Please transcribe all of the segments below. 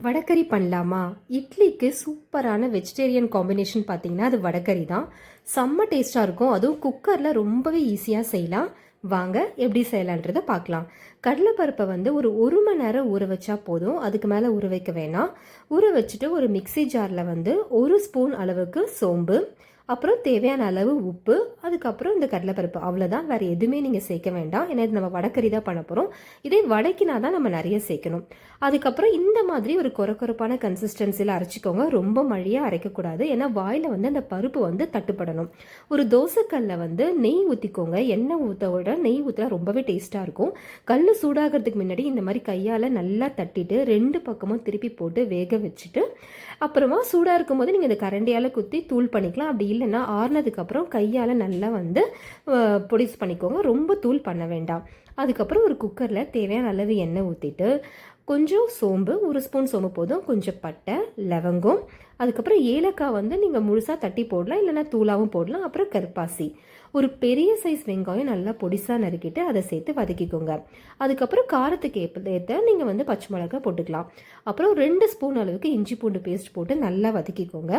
வடகறி பண்ணலாமா? இட்லிக்கு சூப்பரான வெஜிடேரியன் காம்பினேஷன் பார்த்தீங்கன்னா, அது வடகறி தான். செம்ம டேஸ்ட்டாக இருக்கும். அதுவும் குக்கரில் ரொம்பவே ஈஸியாக செய்யலாம். வாங்க எப்படி செய்யலான்றதை பார்க்கலாம். கடலைப்பருப்பை வந்து ஒரு 1 மணி நேரம் ஊற வச்சா போதும். அதுக்கு மேலே ஊற வைக்க வேணாம். ஊற வச்சுட்டு ஒரு மிக்ஸி ஜாரில் வந்து 1 ஸ்பூன் அளவுக்கு சோம்பு, அப்புறம் தேவையான அளவு உப்பு, அதுக்கப்புறம் இந்த கடலைப்பருப்பு அவ்வளோதான். வேறு எதுவுமே நீங்கள் சேர்க்க வேண்டாம். ஏன்னா இது நம்ம வடக்கறி தான் பண்ண போகிறோம். இதே வடக்கினா தான் நம்ம நிறைய சேர்க்கணும். அதுக்கப்புறம் இந்த மாதிரி ஒரு கொரப்பான கன்சிஸ்டன்சியில் அரைச்சிக்கோங்க. ரொம்ப மழியாக அரைக்கக்கூடாது. ஏன்னா வாயில் வந்து அந்த பருப்பு வந்து தட்டுப்படணும். ஒரு தோசைக்கல்லில் வந்து நெய் ஊற்றிக்கோங்க. எண்ணெய் ஊற்ற விட நெய் ஊற்றினா ரொம்பவே டேஸ்ட்டாக இருக்கும். கல் சூடாகிறதுக்கு முன்னாடி இந்த மாதிரி கையால் நல்லா தட்டிட்டு 2 பக்கமும் திருப்பி போட்டு வேக வச்சுட்டு, அப்புறமா சூடாக இருக்கும்போது நீங்கள் இந்த கரண்டியால் குத்தி தூள் பண்ணிக்கலாம். அப்படி இல்லைன்னா ஆறுனதுக்கப்புறம் கையால் நல்லா வந்து பொடிஸ் பண்ணிக்கோங்க. ரொம்ப தூள் பண்ண வேண்டாம். அதுக்கப்புறம் ஒரு குக்கரில் தேவையான அளவு எண்ணெய் ஊற்றிட்டு கொஞ்சம் சோம்பு, 1 ஸ்பூன் சோம்பு போதும், கொஞ்சம் பட்டை, லவங்கம், அதுக்கப்புறம் ஏலக்காய் வந்து நீங்கள் முழுசாக தட்டி போடலாம், இல்லைன்னா தூளாகவும் போடலாம். அப்புறம் கருப்பாசி, ஒரு பெரிய சைஸ் வெங்காயம் நல்லா பொடிசாக நறுக்கிட்டு அதை சேர்த்து வதக்கிக்கோங்க. அதுக்கப்புறம் காரத்துக்கு ஏற்ற நீங்கள் வந்து பச்சை மிளகாய் போட்டுக்கலாம். அப்புறம் 2 ஸ்பூன் அளவுக்கு இஞ்சி பூண்டு பேஸ்ட் போட்டு நல்லா வதக்கிக்கோங்க.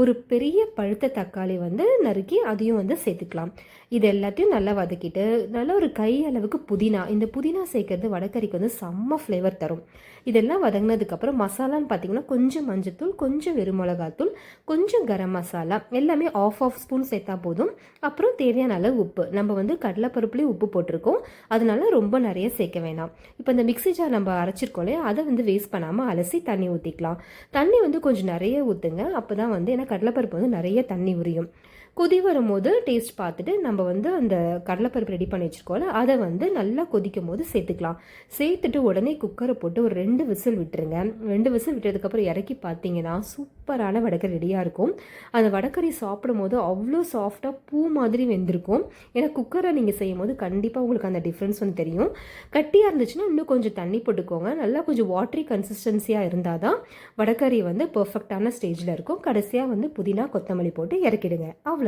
ஒரு பெரிய பழுத்த தக்காளி வந்து நறுக்கி அதையும் வந்து சேர்த்துக்கலாம். இது எல்லாத்தையும் நல்லா வதக்கிட்டு நல்லா ஒரு கை அளவுக்கு புதினா, இந்த புதினா சேர்க்கறது வடகறிக்கு வந்து செம்ம ஃப்ளேவர் தரும். இதெல்லாம் வதங்கினதுக்கப்புறம் மசாலான்னு பார்த்தீங்கன்னா கொஞ்சம் மஞ்சத்தூள், கொஞ்சம் வெறும் மிளகாத்தூள், கொஞ்சம் கரம் மசாலா, எல்லாமே ஆஃப் ஸ்பூன் சேர்த்தா போதும். அப்புறம் தேவையான அளவு உப்பு. நம்ம வந்து கடலைப்பருப்புலேயும் உப்பு போட்டிருக்கோம், அதனால ரொம்ப நிறைய சேர்க்க வேணாம். இப்போ இந்த மிக்ஸி ஜார் நம்ம அரைச்சிருக்கோம் இல்லையா, அதை வந்து வேஸ்ட் பண்ணாமல் அலசி தண்ணி ஊற்றிக்கலாம். தண்ணி வந்து கொஞ்சம் நிறைய ஊற்றுங்க. அப்போ தான் வந்து ஏன்னா கடலைப்பருப்பு வந்து நிறைய தண்ணி உரியும். கொதி வரும்போது டேஸ்ட் பார்த்துட்டு நம்ம வந்து அந்த கடலைப்பருப்பு ரெடி பண்ணி வச்சுருக்கோம்ல, அதை வந்து நல்லா கொதிக்கும் போது சேர்த்துக்கலாம். சேர்த்துட்டு உடனே குக்கரை போட்டு ஒரு 2 விசில் விட்டுருங்க. 2 விசில் விட்டதுக்கப்புறம் இறக்கி பார்த்தீங்கன்னா சூப்பரான வடகறி ரெடியாக இருக்கும். அந்த வடகறி சாப்பிடும் போது அவ்வளோ சாஃப்டாக பூ மாதிரி வெந்திருக்கும். ஏன்னா குக்கரை நீங்கள் செய்யும் போது கண்டிப்பாக உங்களுக்கு அந்த டிஃப்ரென்ஸ் வந்து தெரியும். கட்டியாக இருந்துச்சுன்னா இன்னும் கொஞ்சம் தண்ணி போட்டுக்கோங்க. நல்லா கொஞ்சம் வாட்டரி கன்சிஸ்டன்சியாக இருந்தால் தான் வடகறி வந்து பர்ஃபெக்டான ஸ்டேஜில் இருக்கும். கடைசியாக வந்து புதினா, கொத்தமல்லி போட்டு இறக்கிடுங்க. அவ்வளோ